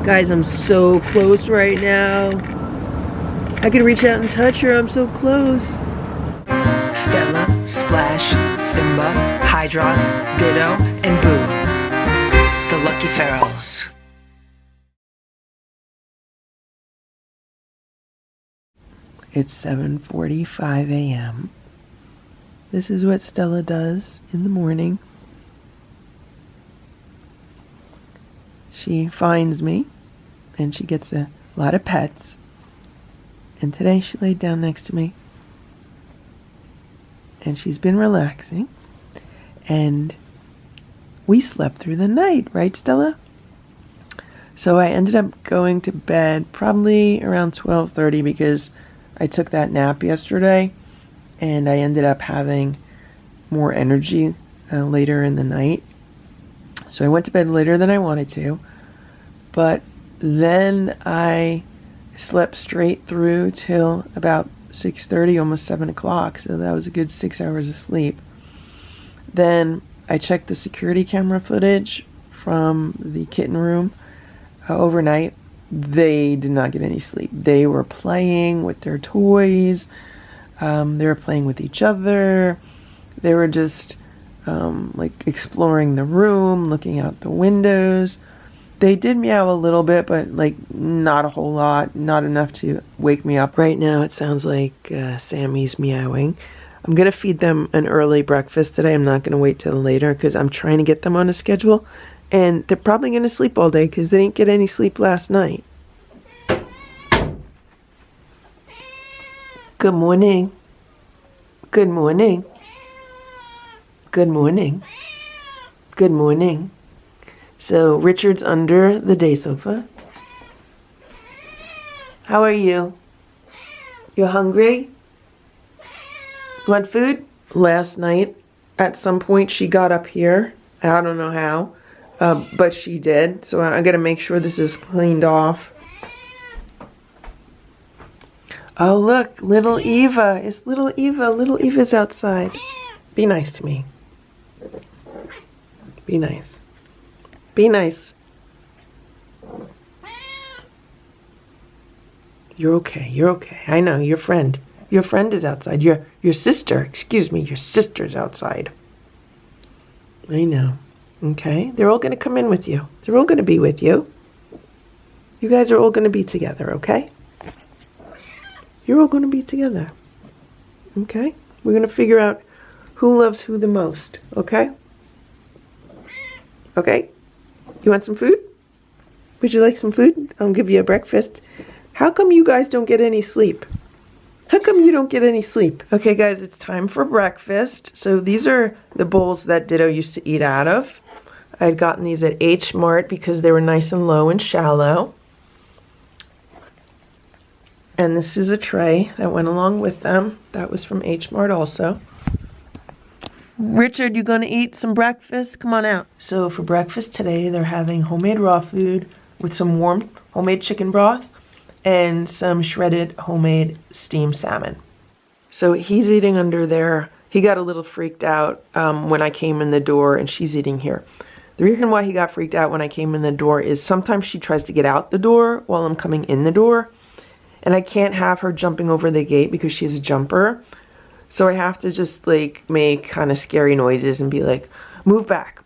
Guys, I'm so close right now. I could reach out and touch her. I'm so close. Stella, Splash, Simba, Hydrox, Ditto, and Boo. The Lucky Ferals. It's 7:45 a.m. This is what Stella does in the morning. She finds me, and she gets a lot of pets. And today she laid down next to me. And she's been relaxing. And we slept through the night, right, Stella? So I ended up going to bed probably around 12:30 because I took that nap yesterday, and I ended up having more energy later in the night. So I went to bed later than I wanted to, but then I slept straight through till about 6:30, almost 7 o'clock, so that was a good 6 hours of sleep. Then I checked the security camera footage from the kitten room overnight. They did not get any sleep. They were playing with their toys. They were playing with each other. They were just like exploring the room, looking out the windows. They did meow a little bit, but like not a whole lot, not enough to wake me up. Right now it sounds like Sammy's meowing. I'm going to feed them an early breakfast today. I'm not going to wait till later because I'm trying to get them on a schedule. And they're probably going to sleep all day because they didn't get any sleep last night. Good morning. Good morning. Good morning. Good morning. So Richard's under the day sofa. How are you? You hungry? You want food? Last night, at some point, she got up here. I don't know how. But she did, so I gotta make sure this is cleaned off. Oh look, little Eva. It's little Eva. Little Eva's outside. Be nice to me. Be nice. Be nice. You're okay. You're okay. I know, your friend. Your friend is outside. Your sister, excuse me, your sister's outside. I know. Okay, they're all going to come in with you. They're all going to be with you. You guys are all going to be together, okay? You're all going to be together. Okay? We're going to figure out who loves who the most, okay? Okay? You want some food? Would you like some food? I'll give you a breakfast. How come you guys don't get any sleep? How come you don't get any sleep? Okay, guys, it's time for breakfast. So these are the bowls that Ditto used to eat out of. I had gotten these at H Mart because they were nice and low and shallow. And this is a tray that went along with them. That was from H Mart also. Richard, you gonna eat some breakfast? Come on out. So for breakfast today, they're having homemade raw food with some warm homemade chicken broth and some shredded homemade steamed salmon. So he's eating under there. He got a little freaked out when I came in the door, and she's eating here. The reason why he got freaked out when I came in the door is sometimes she tries to get out the door while I'm coming in the door. And I can't have her jumping over the gate because she's a jumper. So I have to just like make kind of scary noises and be like, move back,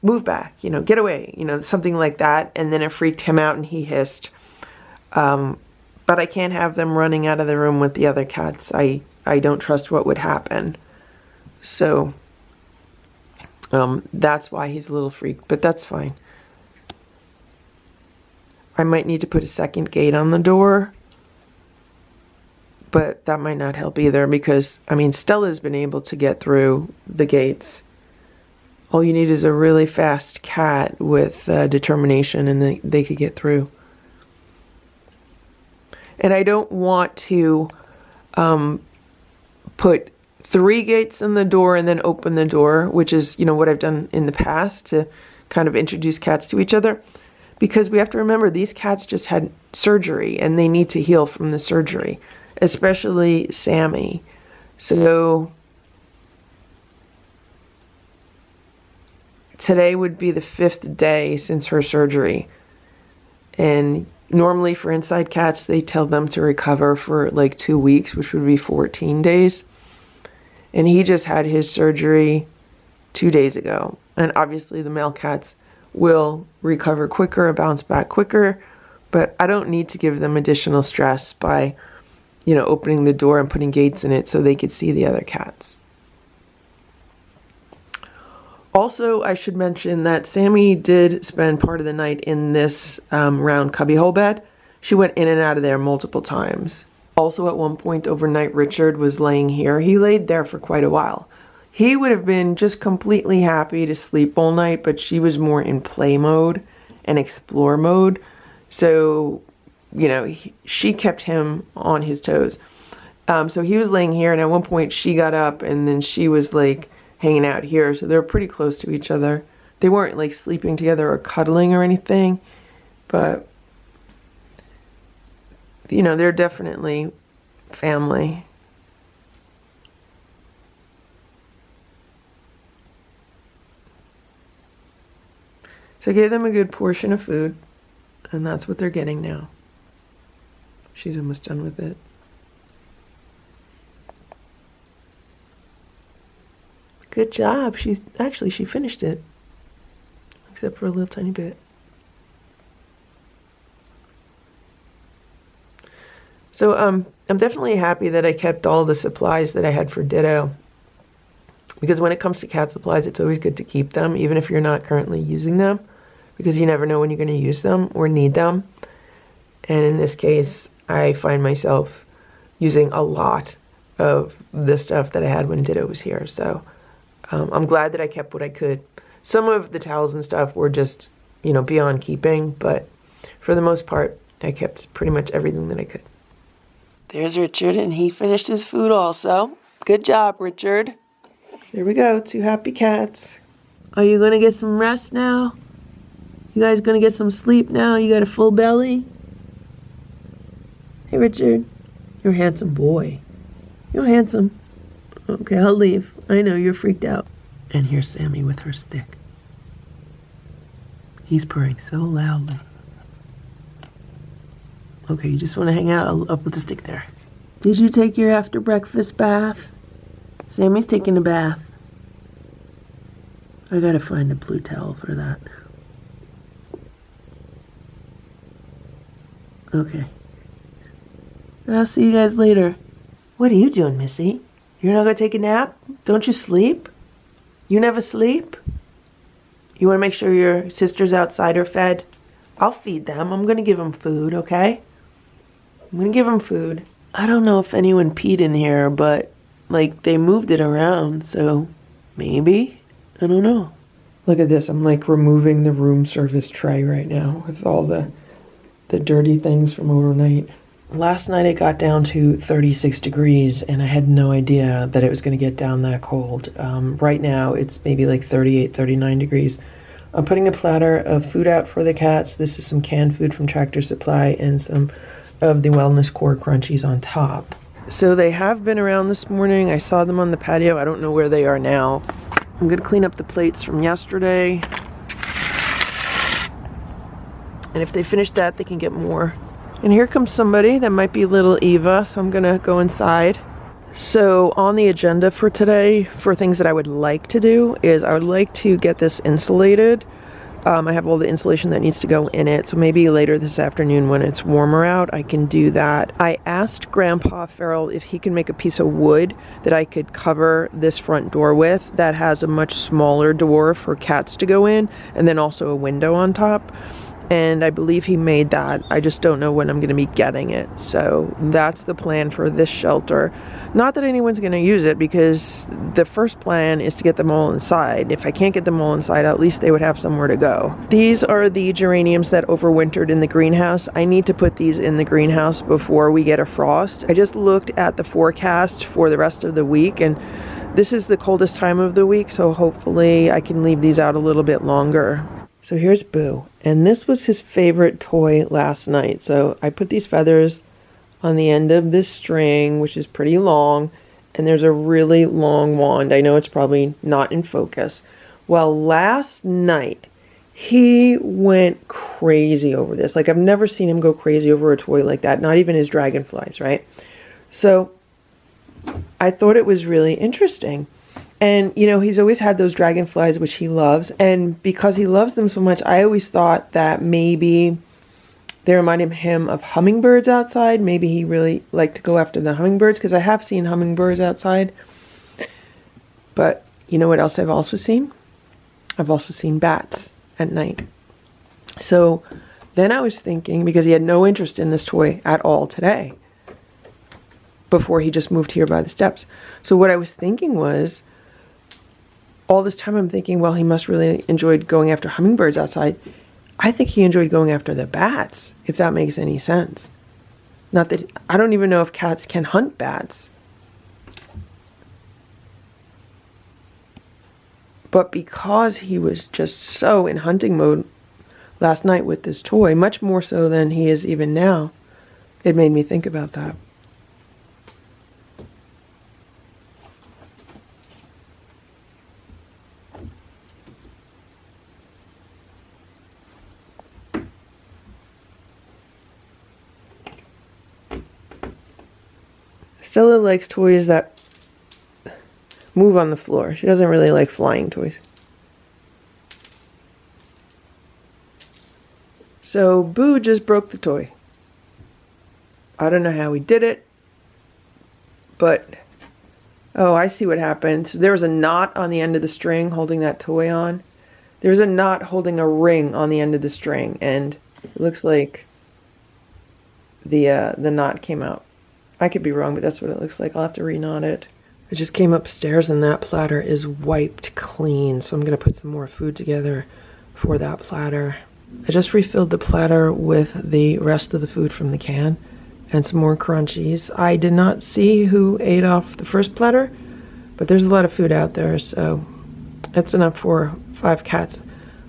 you know, get away, you know, something like that. And then it freaked him out and he hissed. But I can't have them running out of the room with the other cats. I don't trust what would happen. So that's why he's a little freaked, but that's fine. I might need to put a second gate on the door, but that might not help either because, I mean, Stella's been able to get through the gates. All you need is a really fast cat with determination and they could get through. And I don't want to put 3 gates in the door and then open the door, which is, you know, what I've done in the past to kind of introduce cats to each other. Because we have to remember, these cats just had surgery and they need to heal from the surgery, especially Sammy. So today would be the 5th day since her surgery. And Normally for inside cats, they tell them to recover for like 2 weeks, which would be 14 days. And he just had his surgery 2 days ago. And obviously the male cats will recover quicker and bounce back quicker, but I don't need to give them additional stress by, you know, opening the door and putting gates in it so they could see the other cats. Also, I should mention that Sammy did spend part of the night in this round cubbyhole bed. She went in and out of there multiple times. Also, at one point overnight, Richard was laying here. He laid there for quite a while. He would have been just completely happy to sleep all night, but she was more in play mode and explore mode. So, you know, she kept him on his toes. So he was laying here, and at one point she got up, and then she was like hanging out here. So they were pretty close to each other. They weren't like sleeping together or cuddling or anything, but you know, they're definitely family. So I gave them a good portion of food, and that's what they're getting now. She's almost done with it. Good job. She finished it. Except for a little tiny bit. So I'm definitely happy that I kept all the supplies that I had for Ditto. Because when it comes to cat supplies, it's always good to keep them, even if you're not currently using them. Because you never know when you're going to use them or need them. And in this case, I find myself using a lot of the stuff that I had when Ditto was here. So I'm glad that I kept what I could. Some of the towels and stuff were just, you know, beyond keeping. But for the most part, I kept pretty much everything that I could. There's Richard, and he finished his food also. Good job, Richard. There we go, 2 happy cats. Are you going to get some rest now? You guys going to get some sleep now? You got a full belly? Hey, Richard. You're a handsome boy. You're handsome. Okay, I'll leave. I know you're freaked out. And here's Sammy with her stick. He's purring so loudly. Okay, you just want to hang out? I'll put the stick there. Did you take your after breakfast bath? Sammy's taking a bath. I gotta find a blue towel for that. Okay. I'll see you guys later. What are you doing, Missy? You're not gonna take a nap? Don't you sleep? You never sleep? You wanna make sure your sisters outside are fed? I'll feed them. I'm gonna give them food, okay? I'm gonna give them food. I don't know if anyone peed in here, but like they moved it around, so maybe? I don't know. Look at this. I'm like removing the room service tray right now with all the dirty things from overnight. Last night it got down to 36 degrees and I had no idea that it was going to get down that cold. Right now it's maybe like 38, 39 degrees. I'm putting a platter of food out for the cats. This is some canned food from Tractor Supply and some of the Wellness Core Crunchies on top. So they have been around this morning. I saw them on the patio. I don't know where they are now. I'm going to clean up the plates from yesterday. And if they finish that, they can get more. And here comes somebody. That might be little Eva, so I'm going to go inside. So on the agenda for today, for things that I would like to do, is I would like to get this insulated. I have all the insulation that needs to go in it, so maybe later this afternoon when it's warmer out, I can do that. I asked Grandpa Farrell if he can make a piece of wood that I could cover this front door with that has a much smaller door for cats to go in, and then also a window on top. And I believe he made that. I just don't know when I'm going to be getting it. So that's the plan for this shelter. Not that anyone's going to use it, because the first plan is to get them all inside. If I can't get them all inside, at least they would have somewhere to go. These are the geraniums that overwintered in the greenhouse. I need to put these in the greenhouse before we get a frost. I just looked at the forecast for the rest of the week, and this is the coldest time of the week, so hopefully I can leave these out a little bit longer. So here's Boo, and this was his favorite toy last night. So I put these feathers on the end of this string, which is pretty long, and there's a really long wand. I know it's probably not in focus. Well, last night He went crazy over this. Like, I've never seen him go crazy over a toy like that, not even his dragonflies, right? So I thought it was really interesting. And, you know, he's always had those dragonflies, which he loves. And because he loves them so much, I always thought that maybe they reminded him of hummingbirds outside. Maybe he really liked to go after the hummingbirds, because I have seen hummingbirds outside. But you know what else I've also seen? I've also seen bats at night. So then I was thinking, because he had no interest in this toy at all today, before he just moved here by the steps. So what I was thinking was, all this time I'm thinking, well, he must really enjoyed going after hummingbirds outside. I think he enjoyed going after the bats, if that makes any sense. Not that, I don't even know if cats can hunt bats. But because he was just so in hunting mode last night with this toy, much more so than he is even now, it made me think about that. Stella likes toys that move on the floor. She doesn't really like flying toys. So Boo just broke the toy. I don't know how he did it, but oh, I see what happened. So there was a knot on the end of the string holding that toy on. There was a knot holding a ring on the end of the string, and it looks like the knot came out. I could be wrong, but that's what it looks like. I'll have to re-knot it. I just came upstairs and that platter is wiped clean, so I'm going to put some more food together for that platter. I just refilled the platter with the rest of the food from the can and some more crunchies. I did not see who ate off the first platter, but there's a lot of food out there, so it's enough for 5 cats.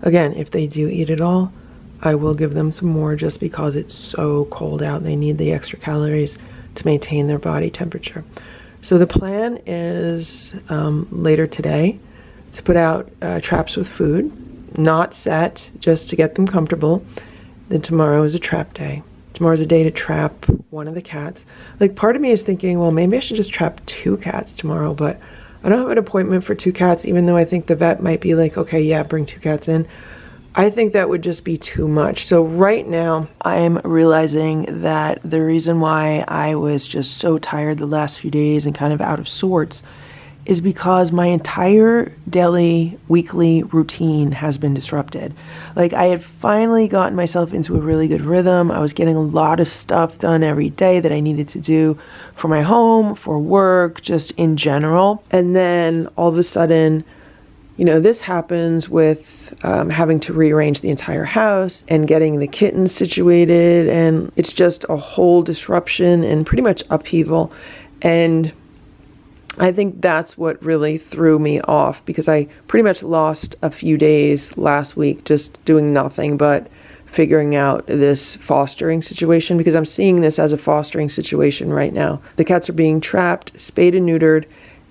Again, if they do eat it all, I will give them some more just because it's so cold out. They need the extra calories to maintain their body temperature. So the plan is later today to put out traps with food, not set, just to get them comfortable. Then tomorrow is a trap day. Tomorrow's a day to trap one of the cats. Like, part of me is thinking, well, maybe I should just trap 2 cats tomorrow, but I don't have an appointment for 2 cats, even though I think the vet might be like, okay, yeah, bring 2 cats in. I think that would just be too much. So right now, I'm realizing that the reason why I was just so tired the last few days and kind of out of sorts is because my entire daily, weekly routine has been disrupted. Like, I had finally gotten myself into a really good rhythm. I was getting a lot of stuff done every day that I needed to do for my home, for work, just in general. And then all of a sudden, you know, this happens with having to rearrange the entire house and getting the kittens situated, and it's just a whole disruption and pretty much upheaval. And I think that's what really threw me off, because I pretty much lost a few days last week just doing nothing but figuring out this fostering situation, because I'm seeing this as a fostering situation right now. The cats are being trapped, spayed and neutered,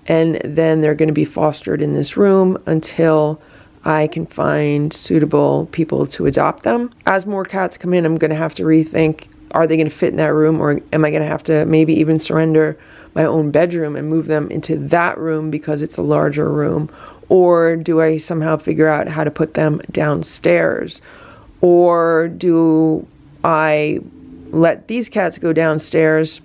and then they're going to be fostered in this room until I can find suitable people to adopt them. As more cats come in, I'm going to have to rethink, are they going to fit in that room, or am I going to have to maybe even surrender my own bedroom and move them into that room because it's a larger room? Or do I somehow figure out how to put them downstairs? Or do I let these cats go downstairs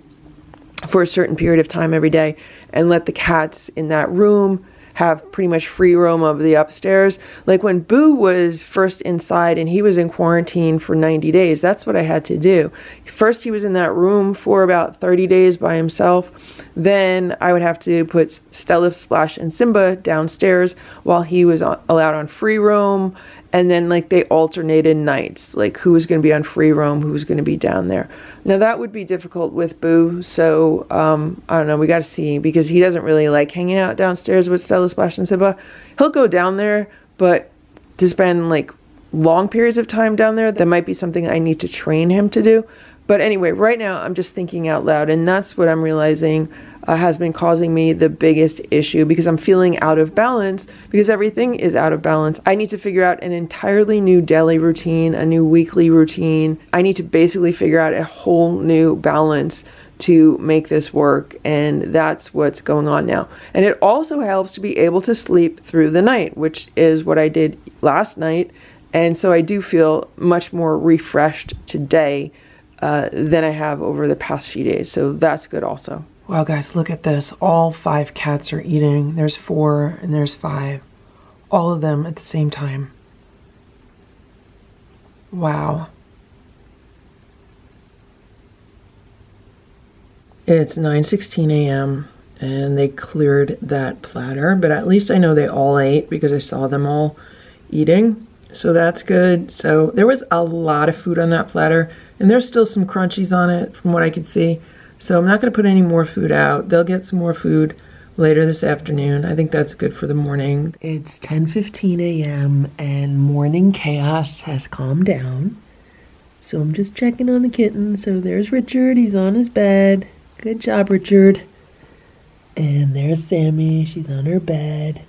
for a certain period of time every day and let the cats in that room have pretty much free roam of the upstairs? Like, when Boo was first inside and he was in quarantine for 90 days, that's what I had to do. First, he was in that room for about 30 days by himself. Then I would have to put Stella, Splash, and Simba downstairs while he was allowed on free roam. And then, like, they alternated nights, like who was going to be on free roam, who was going to be down there. Now, that would be difficult with Boo, so I don't know, we got to see, because he doesn't really like hanging out downstairs with Stella, Splash, and Simba. He'll go down there, but to spend, like, long periods of time down there, that might be something I need to train him to do. But anyway, right now, I'm just thinking out loud, and that's what I'm realizing. has been causing me the biggest issue, because I'm feeling out of balance, because everything is out of balance. I need to figure out an entirely new daily routine, a new weekly routine. I need to basically figure out a whole new balance to make this work, and that's what's going on now. And it also helps to be able to sleep through the night, which is what I did last night, and so I do feel much more refreshed today than I have over the past few days, so that's good also. Wow guys, look at this. All 5 cats are eating. There's 4 and there's 5. All of them at the same time. Wow. It's 9:16 a.m. and they cleared that platter, but at least I know they all ate because I saw them all eating. So that's good. So there was a lot of food on that platter, and there's still some crunchies on it from what I could see. So I'm not going to put any more food out. They'll get some more food later this afternoon. I think that's good for the morning. It's 10:15 a.m. and morning chaos has calmed down. So I'm just checking on the kitten. So there's Richard. He's on his bed. Good job, Richard. And there's Sammy. She's on her bed.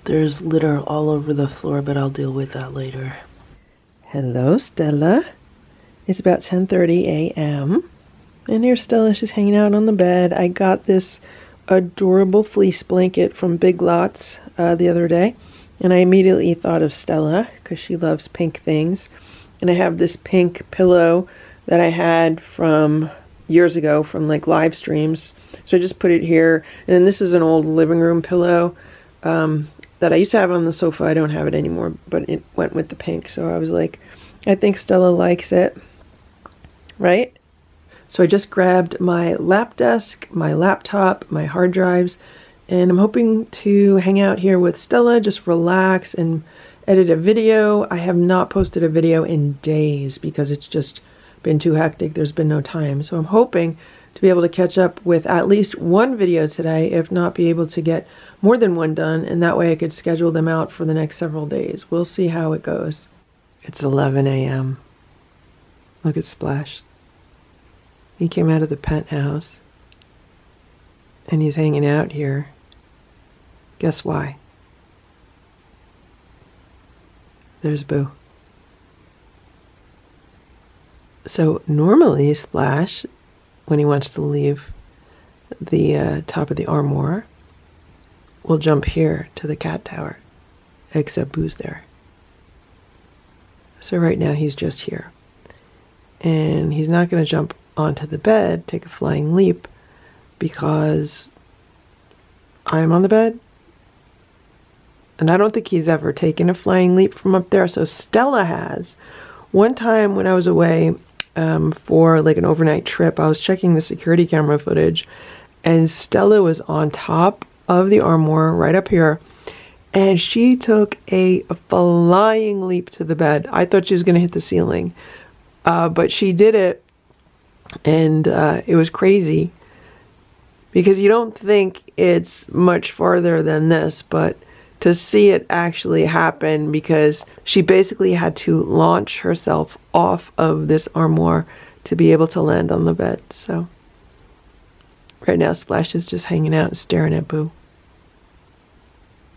There's litter all over the floor, but I'll deal with that later. Hello, Stella. It's about 10:30 a.m. And here's Stella. She's hanging out on the bed. I got this adorable fleece blanket from Big Lots the other day. And I immediately thought of Stella because she loves pink things. And I have this pink pillow that I had from years ago from like live streams. So I just put it here. And then this is an old living room pillow that I used to have on the sofa. I don't have it anymore, but it went with the pink. So I was like, I think Stella likes it, right? So I just grabbed my lap desk, my laptop, my hard drives, and I'm hoping to hang out here with Stella, just relax and edit a video. I have not posted a video in days because it's just been too hectic. There's been no time. So I'm hoping to be able to catch up with at least one video today, if not be able to get more than one done, and that way I could schedule them out for the next several days. We'll see how it goes. It's 11 a.m. Look at Splash. He came out of the penthouse and he's hanging out here. Guess why? There's Boo. So normally Splash, when he wants to leave the top of the armoire, will jump here to the cat tower, except Boo's there. So right now he's just here. And he's not going to jump onto the bed, take a flying leap, because I'm on the bed. And I don't think he's ever taken a flying leap from up there. So Stella has. One time when I was away for like an overnight trip, I was checking the security camera footage, and Stella was on top of the armoire right up here, and she took a flying leap to the bed. I thought she was going to hit the ceiling, but she did it, and it was crazy because you don't think it's much farther than this, but to see it actually happen, because she basically had to launch herself off of this armoire to be able to land on the bed. So right now Splash is just hanging out and staring at Boo.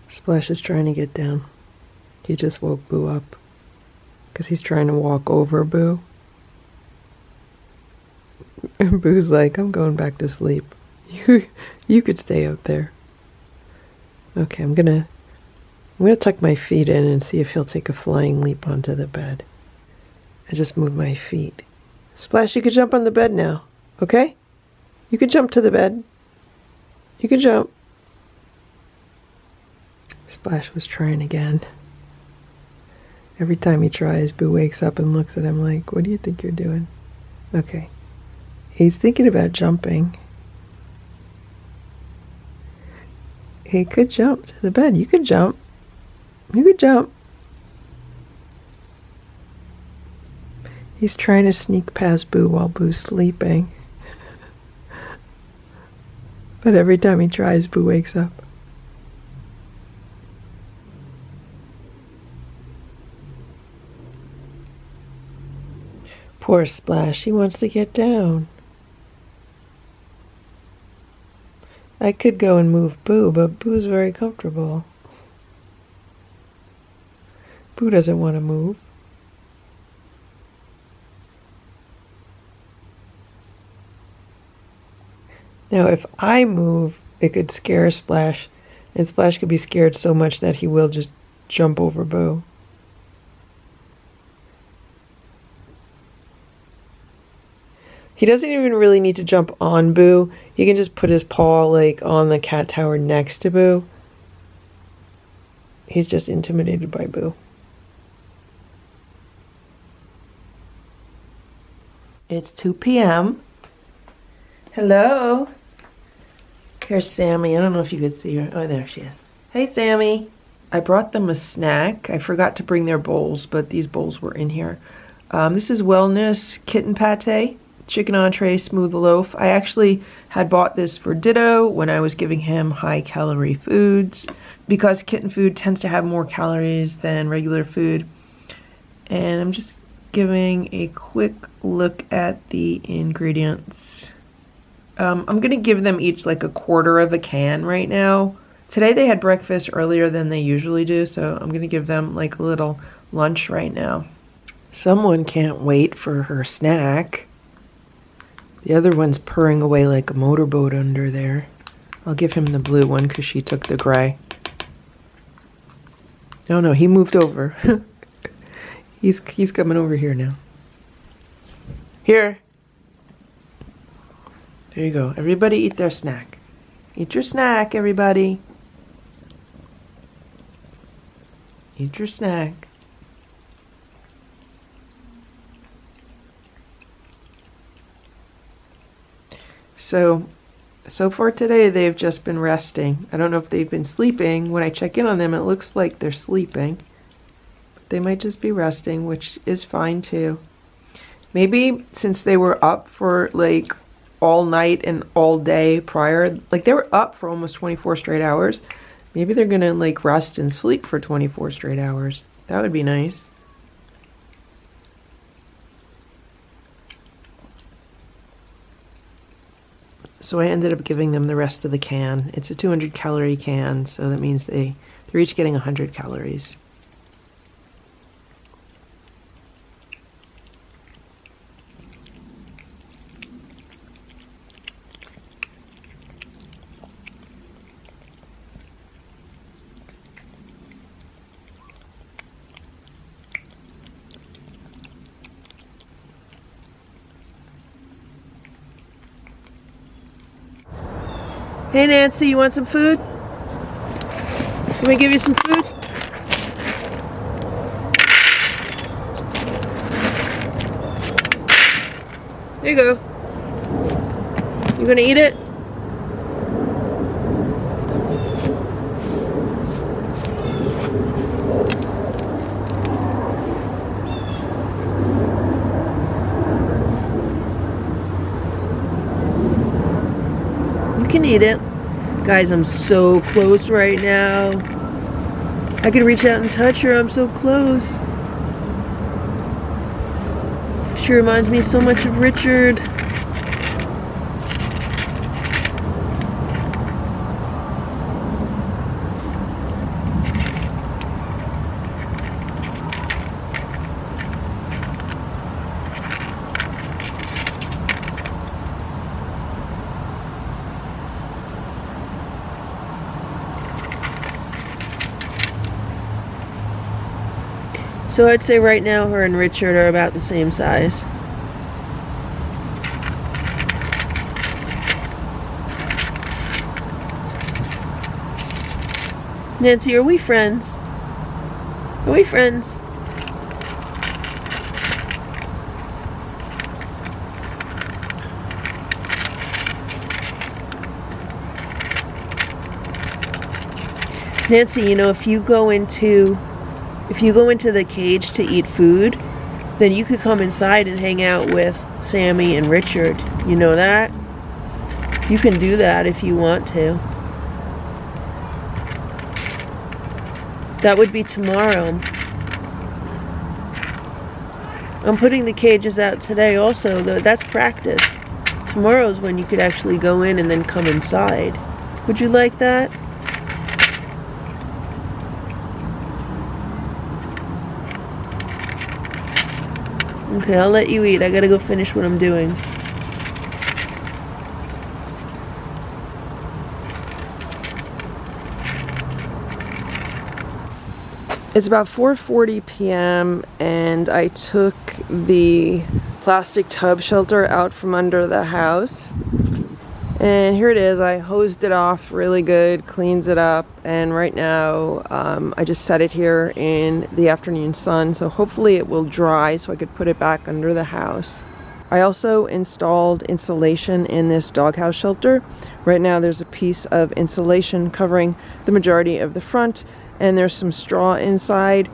Splash is trying to get down. He just woke Boo up because he's trying to walk over Boo. And Boo's like, I'm going back to sleep. You could stay up there. Okay, I'm gonna tuck my feet in and see if he'll take a flying leap onto the bed. I just moved my feet. Splash, you could jump on the bed now, okay? You could jump to the bed. You could jump. Splash was trying again. Every time he tries, Boo wakes up and looks at him like, what do you think you're doing? Okay. He's thinking about jumping. He could jump to the bed. You could jump. You could jump. He's trying to sneak past Boo while Boo's sleeping. But every time he tries, Boo wakes up. Poor Splash, he wants to get down. I could go and move Boo, but Boo's very comfortable. Boo doesn't want to move. Now, if I move, it could scare Splash, and Splash could be scared so much that he will just jump over Boo. He doesn't even really need to jump on Boo. He can just put his paw like on the cat tower next to Boo. He's just intimidated by Boo. It's 2 p.m. Hello. Here's Sammy. I don't know if you could see her. Oh, there she is. Hey, Sammy. I brought them a snack. I forgot to bring their bowls, but these bowls were in here. This is Wellness Kitten Pate. Chicken entree, smooth loaf. I actually had bought this for Ditto when I was giving him high-calorie foods because kitten food tends to have more calories than regular food. And I'm just giving a quick look at the ingredients. I'm going to give them each like a quarter of a can right now. Today they had breakfast earlier than they usually do, so I'm going to give them like a little lunch right now. Someone can't wait for her snack. The other one's purring away like a motorboat under there. I'll give him the blue one because she took the gray. Oh no, he moved over. He's coming over here now. Here. There you go. Everybody eat their snack. Eat your snack, everybody. Eat your snack. So far today, they've just been resting. I don't know if they've been sleeping. When I check in on them, it looks like they're sleeping. But they might just be resting, which is fine too. Maybe since they were up for like all night and all day prior, like they were up for almost 24 straight hours, maybe they're gonna like rest and sleep for 24 straight hours. That would be nice. So I ended up giving them the rest of the can. It's a 200 calorie can, so that means they're each getting 100 calories. Hey Nancy, you want some food? Can we give you some food? There you go. You gonna eat it? Can eat it. Guys, I'm so close right now. I can reach out and touch her. I'm so close. She reminds me so much of Richard. So I'd say right now her and Richard are about the same size. Nancy, are we friends? Are we friends? Nancy, you know, if you go into the cage to eat food, then you could come inside and hang out with Sammy and Richard. You know that? You can do that if you want to. That would be tomorrow. I'm putting the cages out today also, though that's practice. Tomorrow's when you could actually go in and then come inside. Would you like that? Okay, I'll let you eat. I gotta go finish what I'm doing. It's about 4:40 p.m. and I took the plastic tub shelter out from under the house. And here it is. I hosed it off really good, cleans it up, and right now I just set it here in the afternoon sun, so hopefully it will dry so I could put it back under the house. I also installed insulation in this doghouse shelter. Right now there's a piece of insulation covering the majority of the front, and there's some straw inside,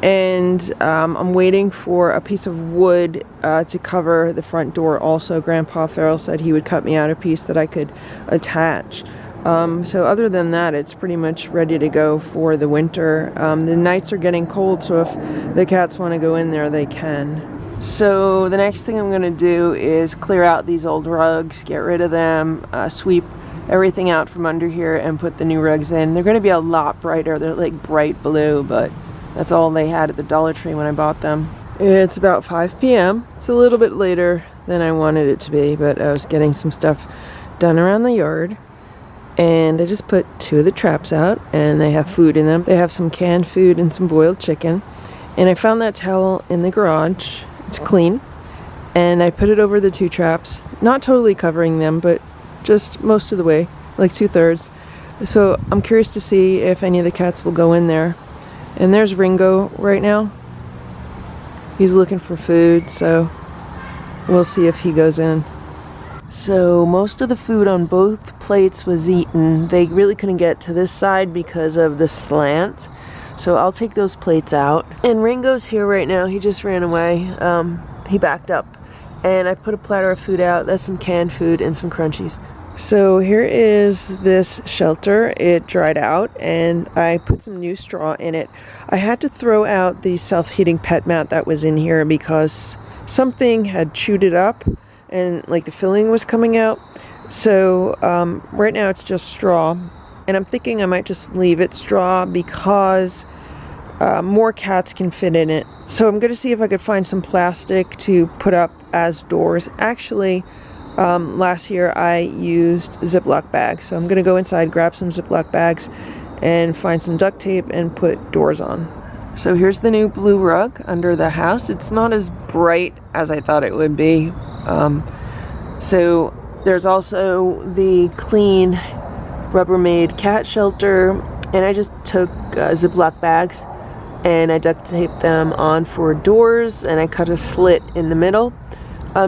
and I'm waiting for a piece of wood to cover the front door. Also, Grandpa Farrell said he would cut me out a piece that I could attach. So other than that, it's pretty much ready to go for the winter. The nights are getting cold, so if the cats want to go in there, they can. So the next thing I'm going to do is clear out these old rugs, get rid of them, sweep everything out from under here and put the new rugs in. They're going to be a lot brighter. They're like bright blue, but that's all they had at the Dollar Tree when I bought them. It's about 5 p.m. It's a little bit later than I wanted it to be, but I was getting some stuff done around the yard. And I just put 2 of the traps out, and they have food in them. They have some canned food and some boiled chicken. And I found that towel in the garage. It's clean. And I put it over the 2 traps, not totally covering them, but just most of the way, like 2/3. So I'm curious to see if any of the cats will go in there. And there's Ringo right now. He's looking for food, so we'll see if he goes in. So most of the food on both plates was eaten. They really couldn't get to this side because of the slant. So I'll take those plates out. And Ringo's here right now. He just ran away. He backed up. And I put a platter of food out. That's some canned food and some crunchies. So here is this shelter. It dried out and I put some new straw in it. I had to throw out the self-heating pet mat that was in here because something had chewed it up and like the filling was coming out. So right now it's just straw, and I'm thinking I might just leave it straw because more cats can fit in it. So I'm gonna see if I could find some plastic to put up as doors. Actually, last year I used Ziploc bags, so I'm gonna go inside, grab some Ziploc bags and find some duct tape and put doors on. So here's the new blue rug under the house. It's not as bright as I thought it would be. So there's also the clean Rubbermaid cat shelter, and I just took Ziploc bags and I duct taped them on for doors, and I cut a slit in the middle.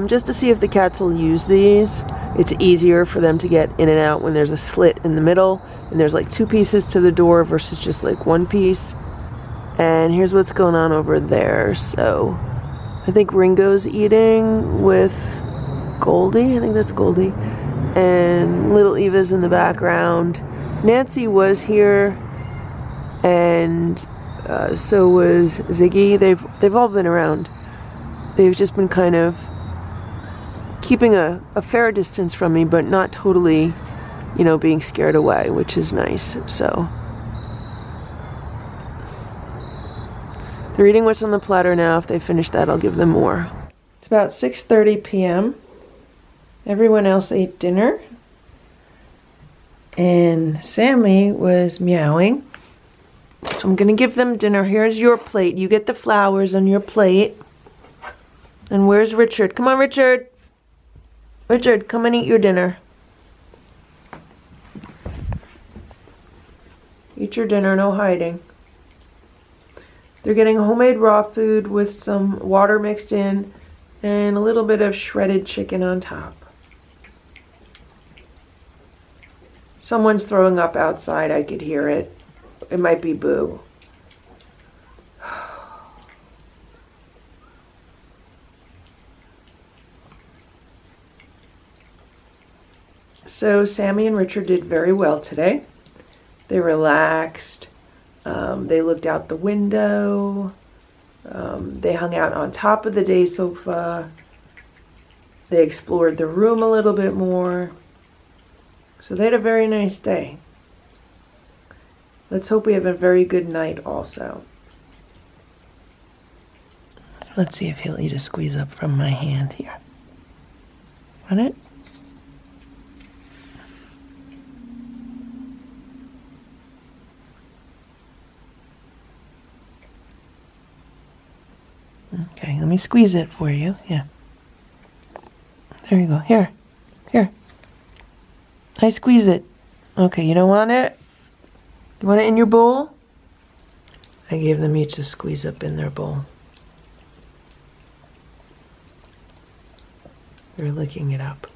Just to see if the cats will use these. It's easier for them to get in and out when there's a slit in the middle and there's like 2 pieces to the door versus just like 1 piece. And here's what's going on over there. So I think Ringo's eating with Goldie. I think that's Goldie. And little Eva's in the background. Nancy was here, and so was Ziggy. They've all been around. They've just been kind of keeping a fair distance from me, but not totally, you know, being scared away, which is nice. So they're eating what's on the platter now. If they finish that, I'll give them more. It's about 6:30 p.m. Everyone else ate dinner, and Sammy was meowing. So I'm gonna give them dinner. Here's your plate. You get the flowers on your plate. And where's Richard? Come on, Richard. Richard, come and eat your dinner. Eat your dinner, no hiding. They're getting homemade raw food with some water mixed in and a little bit of shredded chicken on top. Someone's throwing up outside. I could hear it. It might be Boo. So Sammy and Richard did very well today. They relaxed. They looked out the window. They hung out on top of the day sofa. They explored the room a little bit more. So they had a very nice day. Let's hope we have a very good night also. Let's see if he'll eat a squeeze up from my hand here. Want it? Okay, let me squeeze it for you. Yeah. There you go. Here. Here. I squeeze it. Okay, you don't want it? You want it in your bowl? I gave them each a squeeze up in their bowl. They're licking it up.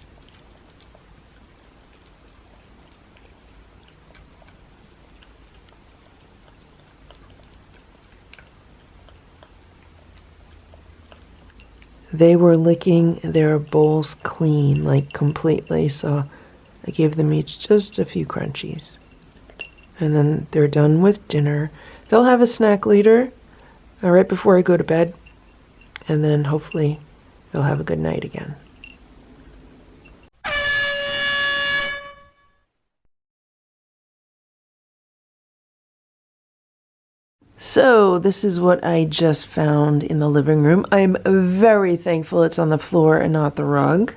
They were licking their bowls clean, like completely, so I gave them each just a few crunchies. And then they're done with dinner. They'll have a snack later, right before I go to bed, and then hopefully they'll have a good night again. So this is what I just found in the living room. I'm very thankful it's on the floor and not the rug.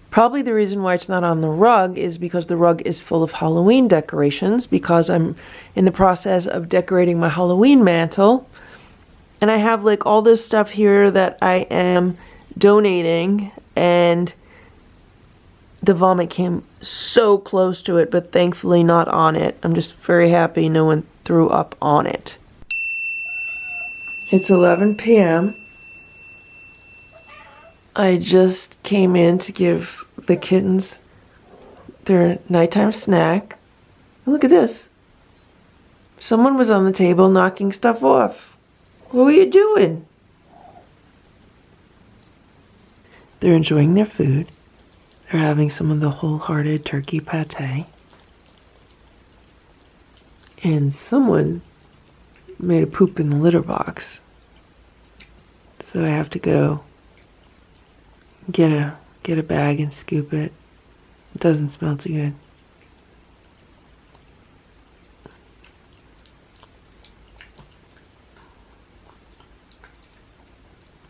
Probably the reason why it's not on the rug is because the rug is full of Halloween decorations, because I'm in the process of decorating my Halloween mantle. And I have like all this stuff here that I am donating, and the vomit came so close to it, but thankfully not on it. I'm just very happy no one threw up on it. It's 11 p.m. I just came in to give the kittens their nighttime snack. Look at this. Someone was on the table knocking stuff off. What were you doing? They're enjoying their food. They're having some of the wholehearted turkey pate. And someone made a poop in the litter box. So I have to go get a bag and scoop it. It doesn't smell too good.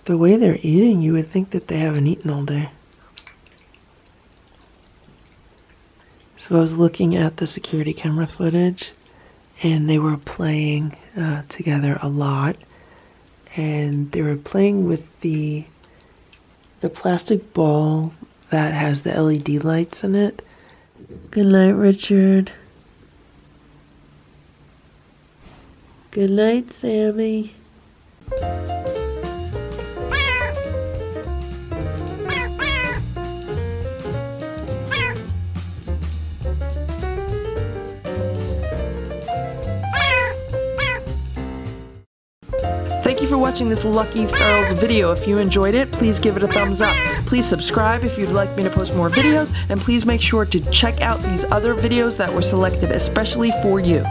The way they're eating, you would think that they haven't eaten all day. So I was looking at the security camera footage, and they were playing together a lot, and they were playing with the plastic ball that has the LED lights in it. Good night, Richard. Good night, Sammy. Thank you for watching this Lucky Ferals video. If you enjoyed it, please give it a thumbs up. Please subscribe if you'd like me to post more videos, and please make sure to check out these other videos that were selected especially for you.